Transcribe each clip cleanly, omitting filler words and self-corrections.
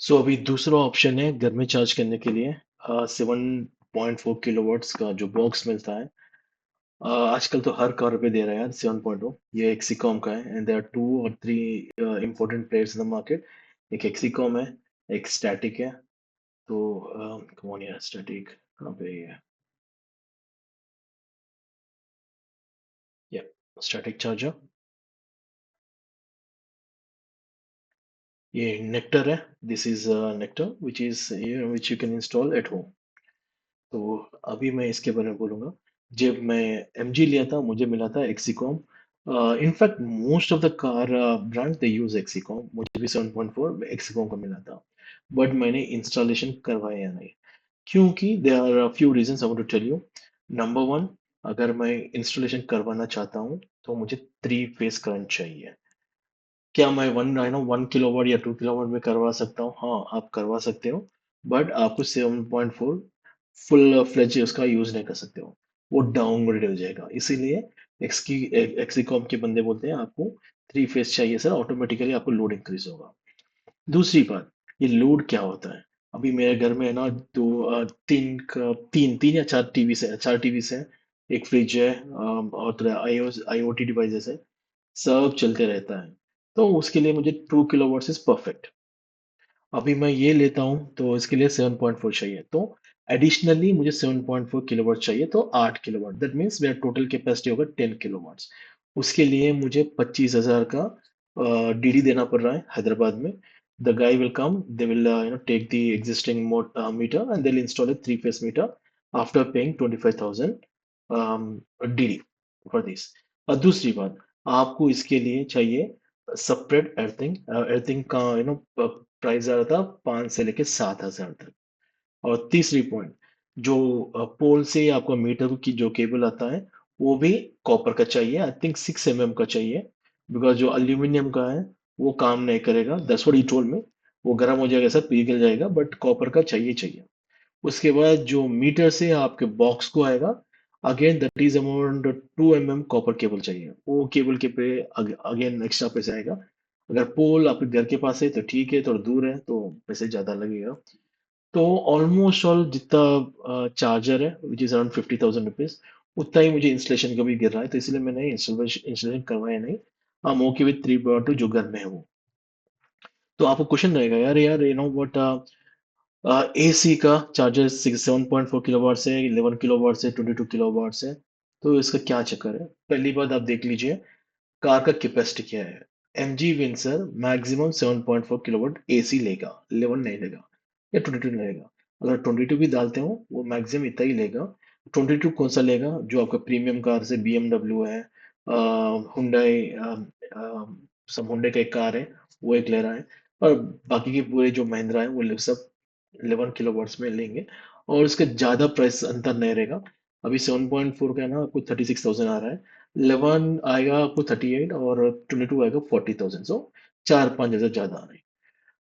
सो अभी दूसरा ऑप्शन है घर में चार्ज करने के लिए 7.4 किलोवाट्स का जो बॉक्स मिलता है। आजकल तो हर कार पे दे रहा है यार 7.0। ये एक्सीकॉम का है एंड देयर आर टू और three important players in the market. एक एक्सीकॉम है, एक स्टैटिक है। तो कौन है स्टैटिक, कहाँ पे है ये? या स्टैटिक चार्जर। ये नेक्टर है। This is nectar which you can install at home. तो अभी मैं इसके बारे में बोलूंगा। जब मैं एमजी लिया था मुझे मिला था Exicom. In fact most of the car brand they use Exicom. मुझे भी 7.4 एक्सीकॉम का मिला था। बट मैंने इंस्टॉलेशन करवाया नहीं, क्योंकि there are few reasons I want to tell you. Number one, अगर मैं इंस्टॉलेशन करवाना चाहता हूँ तो मुझे 3 फेज करंट चाहिए। क्या मैं 1 किलोवाट या 2 किलोवाट में करवा सकता हूँ? हाँ, आप करवा सकते हो। बट आपको 7.4 फुल फ्लेज उसका यूज नहीं कर सकते हो। वो डाउनग्रेड हो जाएगा। इसीलिए एक्सकॉम के बंदे बोलते हैं आपको 3 फेज चाहिए सर, ऑटोमेटिकली आपको लोड इंक्रीज होगा। दूसरी बात, ये लोड क्या होता है? अभी मेरे घर में है ना, तीन तीन या चार टीवी है, एक फ्रिज है, और आईओटी डिवाइसेस है। सब चलते रहता है। तो उसके लिए मुझे 2 किलोवाट इज परफेक्ट। अभी मैं ये लेता हूँ तो इसके लिए 7.4 चाहिए। तो एडिशनली मुझे 7.4 किलोवाट चाहिए, तो 8 किलोवाट। दैट मीन्स मेरा टोटल कैपेसिटी होगा 10 किलोवाट। उसके लिए मुझे 25,000 का डीडी देना पड़ रहा है हैदराबाद में। The guy will come, they will take the existing meter and they will install a 3 phase meter after paying 25,000 DD for this. और दूसरी बात, आपको इसके लिए चाहिए सेपरेट अर्थिंग। अर्थिंग का प्राइस आ रहा था 5 से लेके 7,000 तक। और तीसरी पॉइंट, जो पोल से आपका मीटर की जो केबल आता है वो भी कॉपर का चाहिए। आई थिंक 6 mm का चाहिए। बिकॉज जो अल्यूमिनियम का है वो काम नहीं करेगा, that's what he told me. वो गर्म हो जाएगा सर, पिघल जाएगा, बट कॉपर का चाहिए चाहिए। उसके बाद जो मीटर से आपके बॉक्स को आएगा, again that is amount 2 mm copper cable चाहिए। वो केबल के पे अगेन एक्स्ट्रा पैसे आएगा। अगर पोल आपके घर के पास है तो ठीक है, थोड़ा दूर है तो पैसे ज्यादा लगेगा। तो ऑलमोस्ट ऑल जितना चार्जर है विच इज अराउंड 50,000 रुपीज, उतना ही मुझे इंस्टॉलेशन का भी गिर रहा है। तो इसलिए मैंने इंस्टॉलेशन करवाया नहीं। हाँ, ओके विथ 3.2 जो घर में है वो। तो आपको क्वेश्चन रहेगा, यार यार व्हाट एसी का चार्जर 7.4 किलोवाट से, 11 किलोवाट से, 22 किलोवाट से। तो इसका क्या चक्कर है? पहली बात आप देख लीजिए, कार का कैपेसिटी क्या है। M G Windsor maximum 7.4 kilowatt AC लेगा, 11 नहीं लेगा या 22 नहीं लेगा। अगर 22 भी डालते हो वो मैक्सिमम इतना ही लेगा। 22 कौन सा लेगा? जो आपका प्रीमियम कार से BMW है, हुंडई, सब हुंडई का एक कार है, वो एक ले रहा है। और बाकी के पूरे जो महिंद्रा है वो सब 11 किलोवाट्स में लेंगे। और उसका ज्यादा प्राइस अंतर नहीं रहेगा। अभी 7.4 का है ना, आपको 36,000 आ रहा है। 11 आएगा आपको 38, और 22 आएगा 40,000। सो 4-5 हजार ज्यादा आ रही है।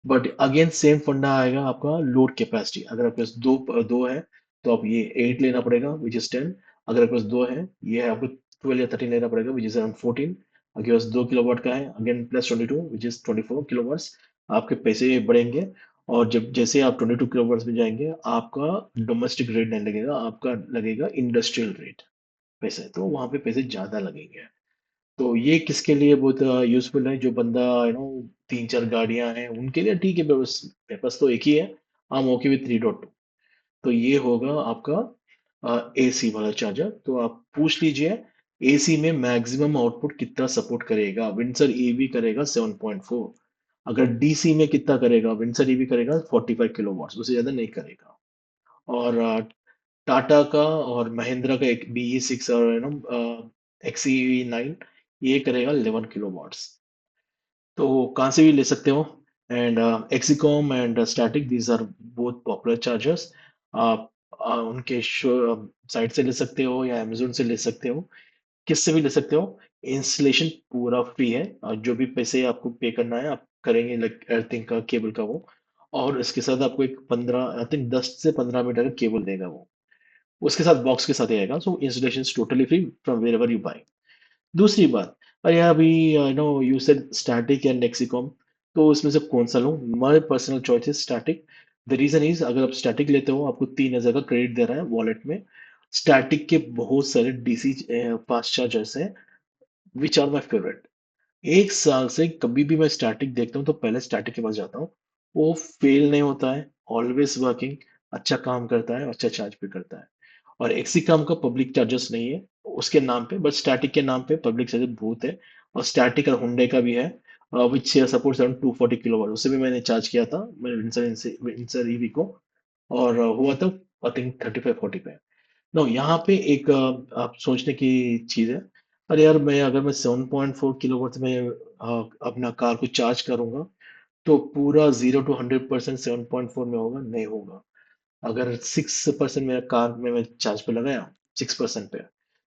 बट अगेन सेम फंडा आएगा आपका लोड कैपेसिटी। अगर आपके पास दो दो है तो आप ये 8 लेना पड़ेगा विच इज 10। अगर आपके पास दो है, ये है आपको 12 या 13 लेना पड़ेगा विच इज अराउंड 14। आपके पास 2 किलोवाट का है, again plus 22 which is 24 kilowatts. आपके पैसे बढ़ेंगे। और जब जैसे आप 22 किलोवाट्स में जाएंगे, आपका डोमेस्टिक रेट नहीं लगेगा, आपका लगेगा इंडस्ट्रियल रेट पैसे। तो वहां पे पैसे ज्यादा लगेंगे। तो ये किसके लिए बहुत यूजफुल है? जो बंदा 3-4 गाड़ियां हैं उनके लिए ठीक है, बस मेरे पास तो एक ही है। I am okay with 3.2। तो ये होगा आपका एसी वाला चार्जर। तो आप पूछ लीजिए एसी में मैक्सिमम आउटपुट कितना सपोर्ट करेगा। विंडसर ईवी करेगा 7.4। अगर डीसी में कितना करेगा? विंडसर ईवी करेगा 45 किलोवाट, उससे ज्यादा नहीं करेगा। और टाटा का और महिंद्रा का एक BE6 और XE9, ये करेगा 11 किलोवाट्स। तो कहाँ से भी ले सकते हो। And Exicom and Statiq, these are both popular chargers. आप उनके साइट से ले सकते हो या अमेजोन से ले सकते हो, किससे भी ले सकते हो। इंस्टॉलेशन पूरा फ्री है, और जो भी पैसे आपको पे करना है आप करेंगे, लाइक अर्थिंग का, केबल का वो। और इसके साथ आपको एक 15, आई थिंक 10 से 15 मीटर का केबल देगा वो, उसके साथ बॉक्स के साथ ही आएगा। So installation totally free from wherever you buy. दूसरी बात, अरे यार अभी you said Statiq and Exicom. तो इसमें से कौन-सा लूँ? My personal choice is Statiq. The reason is अगर आप स्टैटिक लेते हो, आपको 3000 का क्रेडिट दे रहा है वॉलेट में। स्टैटिक के बहुत सारे डीसी फास्ट चार्जर्स हैं, व्हिच आर माय फेवरेट। 1 साल से कभी भी मैं स्टैटिक देखता हूँ, तो पहले स्टैटिक के पास जाता हूँ। वो फेल नहीं होता है, ऑलवेज़ वर्किंग, अच्छा काम करता है, अच्छा चार्ज भी करता है। और एक्सिकॉम का पब्लिक चार्जर्स नहीं है उसके नाम पे, बट स्टैटिक के नाम पे पब्लिक चार्जर बहुत है। और स्टैटिक और हुंडई का भी है, विच सपोर्ट्स अराउंड 240 किलोवाट। उससे भी मैंने चार्ज किया था मेरे विंसर ईवी को, और हुआ था आई थिंक 35-40 पे। नो, यहाँ पे एक आप सोचने की चीज़ है। अरे यार, मैं अगर मैं 7.4 किलोवाट में अपना कार को चार्ज करूंगा, तो पूरा 0 to 100% 7.4 में होगा? नहीं होगा। अगर 6% मेरा कार में मैं चार्ज पे लगाया, 6% पे,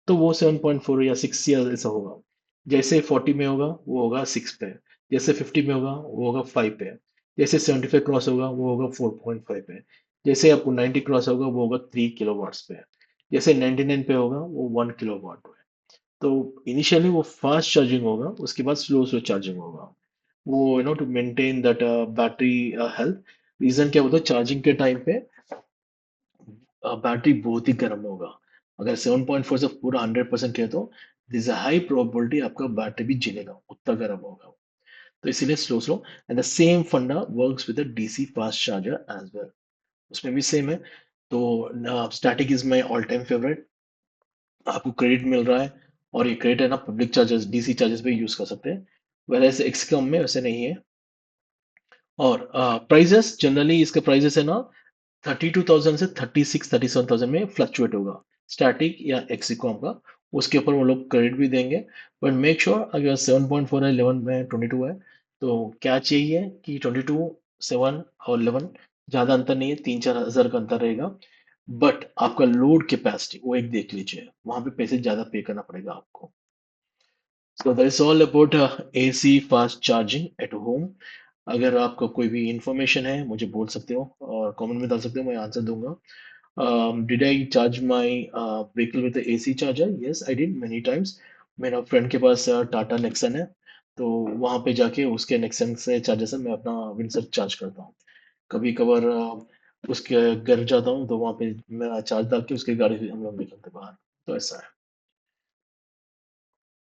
तो वो 7.4 या 6 या ऐसा होगा। जैसे 40 में होगा वो होगा 6 पे, जैसे 50 में होगा वो होगा 5 पे, जैसे 75 क्रॉस होगा वो होगा 4.5 पे, जैसे आपको 90 क्रॉस होगा वो होगा 3 किलोवाट्स पे, जैसे 99 पे होगा वो 1 किलोवाट पे। तो इनिशियली वो फास्ट चार्जिंग होगा, उसके बाद स्लो स्लो चार्जिंग होगा। वो to maintain that battery health. Reason क्या होता है, चार्जिंग के टाइम पे बैटरी बहुत ही गर्म होगा। अगर 7.4 से पूरा 100% किया तो दिस अ हाई प्रोबेबिलिटी आपका बैटरी भी जलेगा, उतना गर्म होगा। तो इसीलिए slow slow. And the same funda works with the DC fast charger as well. उसमें भी सेम है। तो Statiq is my all time favourite. आपको क्रेडिट मिल रहा है, और ये क्रेडिट है ना, पब्लिक चार्जर्स डीसी चार्जर्स पे यूज कर सकते हैं। वैसे एक्सकॉम में वैसे नहीं है। और प्राइजेस जनरली, इसका प्राइजेस है ना 32,000 से 36-37,000 में फ्लक्चुएट होगा, स्टैटिक या एक्सिकॉम का। उसके ऊपर वो लोग क्रेडिट भी देंगे। बट मेक श्योर अगर 7.4 है, 11 में 22 है, तो क्या चाहिए कि 22, 7 और 11 ज़्यादा अंतर नहीं है, 3-4 हज़ार का अंतर रहेगा। बट आपका लोड कैपेसिटी वो एक देख लीजिए, वहां पे पैसे ज़्यादा पे करना पड़ेगा आपको। So that is all about AC fast charging at home. अगर आपका कोई भी इंफॉर्मेशन है मुझे बोल सकते हो, और कमेंट में डाल सकते हो, मैं आंसर दूंगा। Did I charge my vehicle with the AC charger? Yes, I did many times. मेरा फ्रेंड के पास टाटा नेक्सन है, तो वहां पे जाके उसके नेक्सन से चार्जर से मैं अपना विंडसर चार्ज करता हूँ। कभी कभार उसके घर जाता हूँ, तो वहां पे मैं चार्ज डाल के उसकी गाड़ी से हम लोग निकलते बाहर। तो ऐसा है।